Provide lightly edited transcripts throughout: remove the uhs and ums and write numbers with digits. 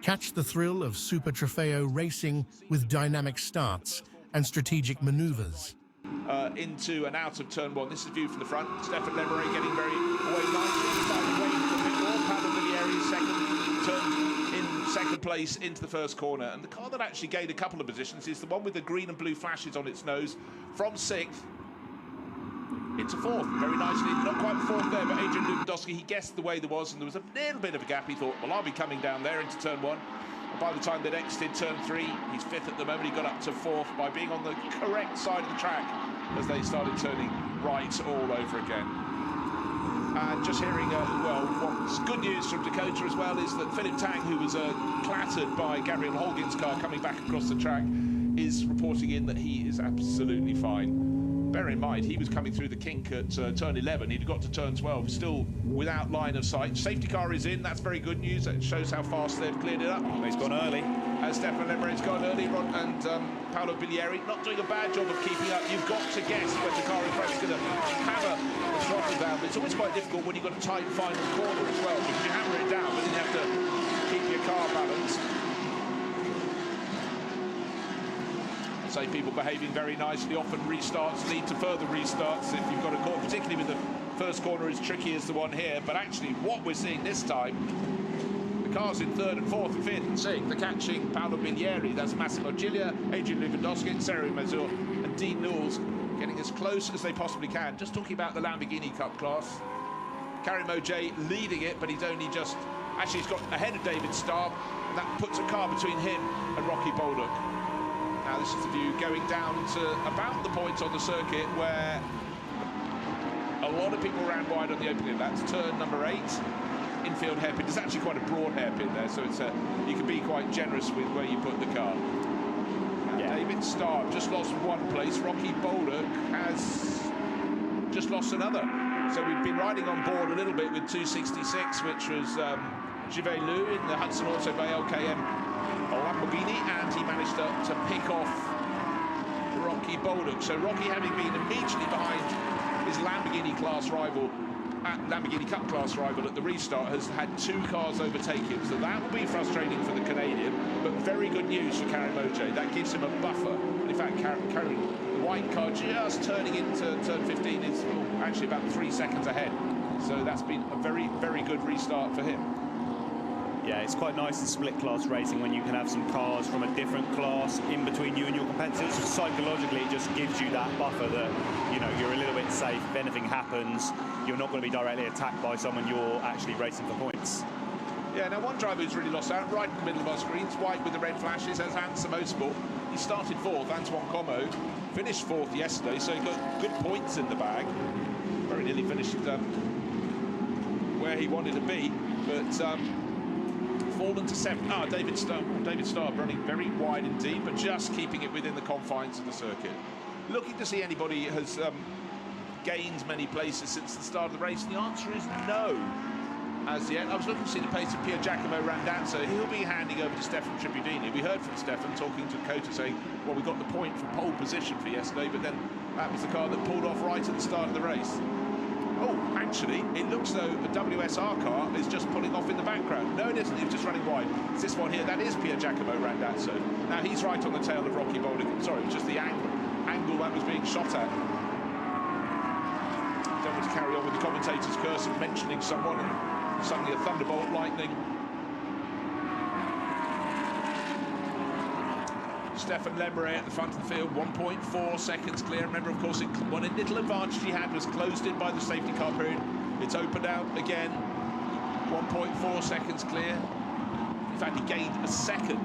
Catch the thrill of Super Trofeo racing with dynamic starts and strategic maneuvers. Into and out of turn one. This is viewed from the front. Stephan getting very away nicely. Starting away from the pit wall. Paulo Bilieri second, turn in second place into the first corner. And the car that actually gained a couple of positions is the one with the green and blue flashes on its nose from sixth into fourth. Very nicely. Not quite fourth there, but Adrian Lewandowski, he guessed the way there was, and there was a little bit of a gap. He thought, well, I'll be coming down there into turn one. By the time they'd exited turn three, he's fifth at the moment. He got up to fourth by being on the correct side of the track as they started turning right all over again. And just hearing, well, what's good news from Dakota as well is that Philip Tang, who was clattered by Gabriel Holguin's car coming back across the track, is reporting in that he is absolutely fine. Bear in mind, he was coming through the kink at turn 11. He'd got to turn 12, still without line of sight. Safety car is in. That's very good news. That shows how fast they've cleared it up. He's gone early. Stephan has gone early, and Paulo Bilieri not doing a bad job of keeping up. You've got to guess when the car in front is going to hammer the throttle down. But it's always quite difficult when you've got a tight final corner as well, because you hammer it down, but then you have to keep your car balanced. Say people behaving very nicely. Often restarts lead to further restarts if you've got a corner, particularly with the first corner as tricky as the one here. But actually, what we're seeing this time, the cars in third and fourth and fifth and sixth, they're catching Paulo Bilieri. That's Masimo Ciglia, Adrian Lewandowski, Sero Mazur Dean Noyes, getting as close as they possibly can. Just talking about the Lamborghini Cup class. Kari Mojje leading it, but he's only just... Actually, he's got ahead of David Starr, and that puts a car between him and Rocky Balduk. Now this is the view going down to about the point on the circuit where a lot of people ran wide on the opening. That's turn number 8, infield hairpin. There's actually quite a broad hairpin there, so it's you can be quite generous with where you put the car. Yeah. David Starr just lost one place. Rocky Balduk has just lost another. So we've been riding on board a little bit with 266, which was Jivé Liu in the Hudson Auto Bay LKM Lamborghini, and he managed to pick off Rocky Balduk. So Rocky, having been immediately behind his Lamborghini class rival, Lamborghini Cup class rival at the restart, has had 2 cars overtake him. So that will be frustrating for the Canadian, but very good news for Kari Mojje. That gives him a buffer. In fact, Kari, the white car just turning into turn 15 is actually about 3 seconds ahead. So that's been a very, very good restart for him. Yeah, it's quite nice in split class racing when you can have some cars from a different class in between you and your competitors. Psychologically, it just gives you that buffer that, you know, you're a little bit safe. If anything happens, you're not going to be directly attacked by someone you're actually racing for points. Yeah, now one driver who's really lost out right in the middle of our screens, white with the red flashes, as Hans Motorsport. He started 4th, Antoine Como, finished 4th yesterday, so he got good points in the bag. Very nearly finished where he wanted to be, but fallen to 7th. David Starr running very wide indeed, but just keeping it within the confines of the circuit. Looking to see anybody has gained many places since the start of the race. The answer is no. As yet, I was looking to see the pace of Pier Giacomo Randazzo. He'll be handing over to Stephan Tribudini. We heard from Stephan talking to Dakota saying, well, we got the point from pole position for yesterday, but then that was the car that pulled off right at the start of the race. Oh, actually, it looks though a WSR car is just pulling off in the background. No, it isn't. It's just running wide. It's this one here. That is Pier Giacomo Randazzo. Now, he's right on the tail of Rocky Balduk. Sorry, it was just the angle that was being shot at. Don't want to carry on with the commentator's curse of mentioning someone and suddenly a thunderbolt lightning. Stephan at the front of the field, 1.4 seconds clear. Remember, of course, one little advantage he had was closed in by the safety car period. It's opened out again, 1.4 seconds clear. In fact, he gained a second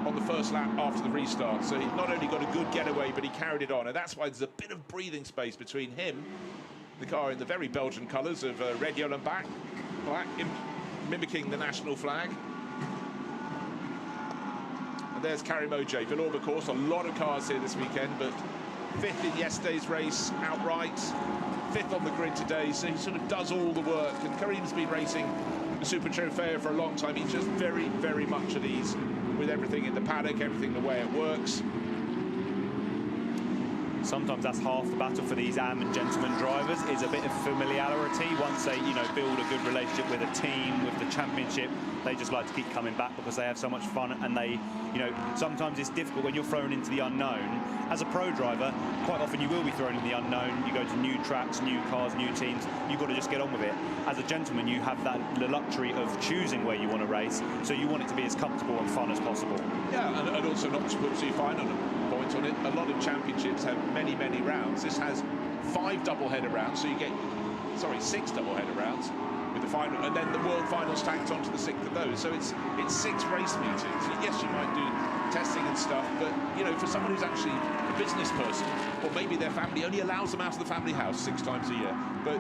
on the first lap after the restart. So he not only got a good getaway, but he carried it on. And that's why there's a bit of breathing space between him, the car in the very Belgian colours of red, yellow and black, mimicking the national flag. There's Kari Mojje. Villorba course, a lot of cars here this weekend, but 5th in yesterday's race outright, 5th on the grid today, so he sort of does all the work. And Karim's been racing the Super Trofeo for a long time. He's just very, very much at ease with everything in the paddock, everything the way it works. sometimes that's half the battle for these am and gentleman drivers, is a bit of familiarity. Once they, build a good relationship with a team, with the championship, they just like to keep coming back because they have so much fun. And they, sometimes it's difficult when you're thrown into the unknown. As a pro driver, quite often you will be thrown in the unknown. You go to new tracks, new cars, new teams. You've got to just get on with it. As a gentleman, you have the luxury of choosing where you want to race, so you want it to be as comfortable and fun as possible. Yeah, and also not to put too fine on a point on it, a lot of championships have many, many rounds. This has 5 double-header rounds, so you get, 6 double-header rounds with the final, and then the world finals tacked onto the 6th of those. So it's 6 race meetings. Yes, you might do testing and stuff, but for someone who's actually a business person, or maybe their family only allows them out of the family house 6 times a year, but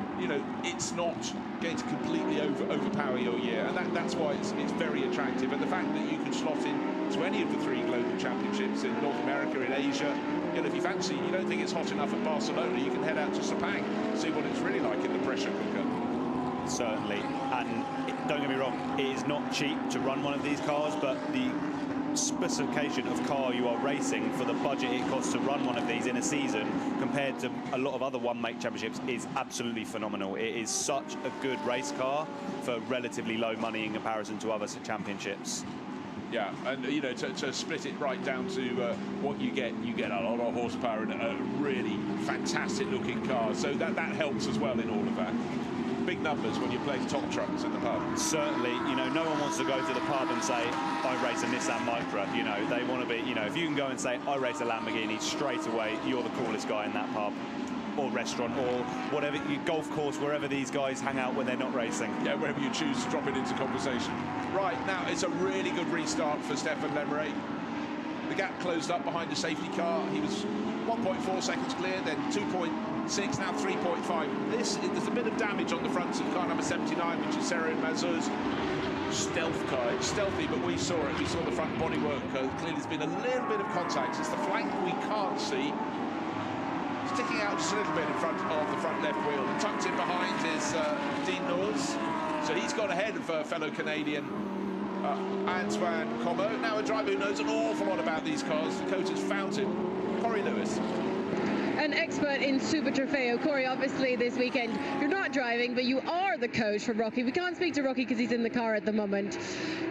it's not going to completely overpower your year, and that's why it's very attractive. And the fact that you can slot in to any of the 3 global championships in North America, in Asia, if you fancy, you don't think it's hot enough at Barcelona, you can head out to Sepang, see what it's really like in the pressure cooker. Certainly, and don't get me wrong, it is not cheap to run one of these cars, but the specification of car you are racing for the budget it costs to run one of these in a season compared to a lot of other one-make championships is absolutely phenomenal. It is such a good race car for relatively low money in comparison to other championships. Yeah, and to split it right down to what you get a lot of horsepower and a really fantastic looking car, so that helps as well in all of that. Big numbers when you're playing top trucks in the pub. Certainly, no one wants to go to the pub and say, I race a Nissan Micra. They want to be, if you can go and say, I race a Lamborghini, straight away, you're the coolest guy in that pub or restaurant or whatever, golf course, wherever these guys hang out when they're not racing. Yeah, wherever you choose to drop it into conversation. Right, now it's a really good restart for Stephan Lemeray. The gap closed up behind the safety car. He was 1.4 seconds clear, then 2.6, now 3.5. There's a bit of damage on the front of car number 79, which is Sero Mazur's stealth car. It's stealthy, but we saw it. We saw the front bodywork. Clearly there's been a little bit of contact. It's the flank we can't see. Sticking out just a little bit in front of the front left wheel. And tucked in behind is Dean Noyes. So he's got ahead of fellow Canadian Antoine Como. Now a driver who knows an awful lot about these cars. The coach has found him. Kari Lewis. An expert in Super Trofeo. Corey, obviously this weekend you're not driving, but you are the coach for Rocky. We can't speak to Rocky because he's in the car at the moment.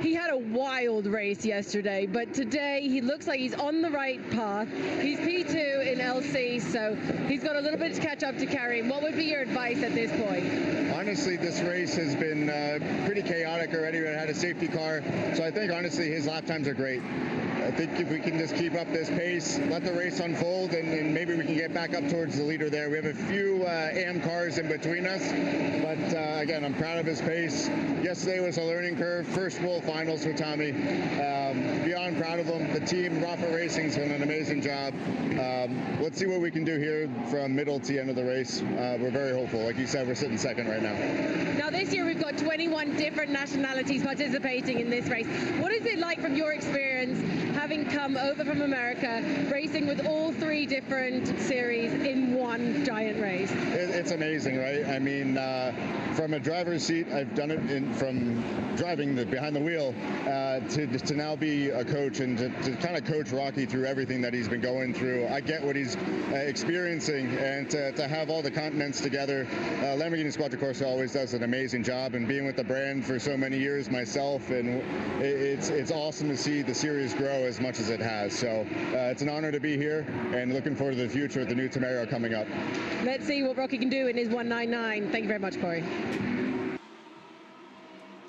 He had a wild race yesterday, but today he looks like he's on the right path. He's P2 in LC, so he's got a little bit to catch up to Kari. What would be your advice at this point? Honestly, this race has been pretty chaotic already. We had a safety car, so I think honestly his lap times are great. I think if we can just keep up this pace, let the race unfold, and maybe we can get back up towards the leader there. We have a few AM cars in between us, but again, I'm proud of his pace. Yesterday was a learning curve. First World Finals for Tommy. Beyond proud of him. The team, Rafa Racing's done an amazing job. Let's see what we can do here from middle to the end of the race. We're very hopeful. Like you said, we're sitting second right now. Now this year we've got 21 different nationalities participating in this race. What is it like from your experience, having come over from America, racing with all 3 different series in one giant race? It's amazing, right? I mean, from a driver's seat, I've done it from driving behind the wheel to now be a coach and to kind of coach Rocky through everything that he's been going through. I get what he's experiencing, and to have all the continents together. Lamborghini Squadra always does an amazing job, and being with the brand for so many years myself, and it's awesome to see the series grow as much as it has. So it's an honor to be here, and looking forward to the future with the new Tamaro coming up. Let's see what Rocky can do in his 199. Thank you very much, Corey.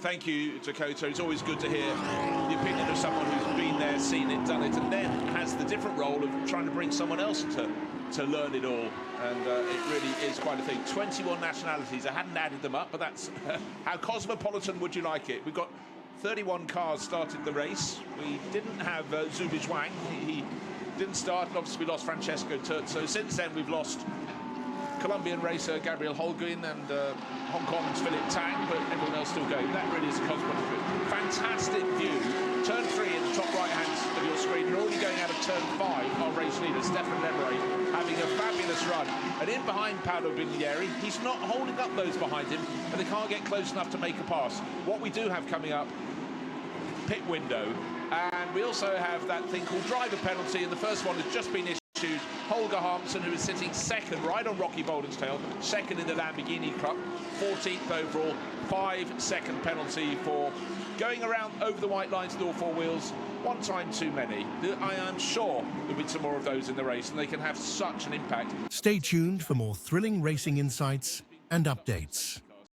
Thank you, Dakota. It's always good to hear the opinion of someone who's been there, seen it, done it, and then has the different role of trying to bring someone else to learn it all. And it really is quite a thing. 21 nationalities. I hadn't added them up, but that's how cosmopolitan would you like it? We've got 31 cars started the race. We didn't have Zubij Wang. He didn't start, and obviously we lost Francesco Terzo. Since then we've lost Colombian racer Gabriel Holguin and Hong Kong's Philip Tang, but everyone else still going. That really is a cosmopolitan. Fantastic view. Turn 3 in the top right hand of your screen. You're already going out of turn 5. Our race leader, Stephan Lemeray, having a fabulous run. And in behind Paulo Bilieri, he's not holding up those behind him, but they can't get close enough to make a pass. What we do have coming up, pit window, and we also have that thing called driver penalty, and the first one has just been issued. attitude. Holger Harmsen, who is sitting second, right on Rocky Balduk's tail, second in the Lamborghini Cup, 14th overall, 5-second penalty for going around over the white lines with all four wheels. One time too many. I am sure there'll be some more of those in the race, and they can have such an impact. Stay tuned for more thrilling racing insights and updates.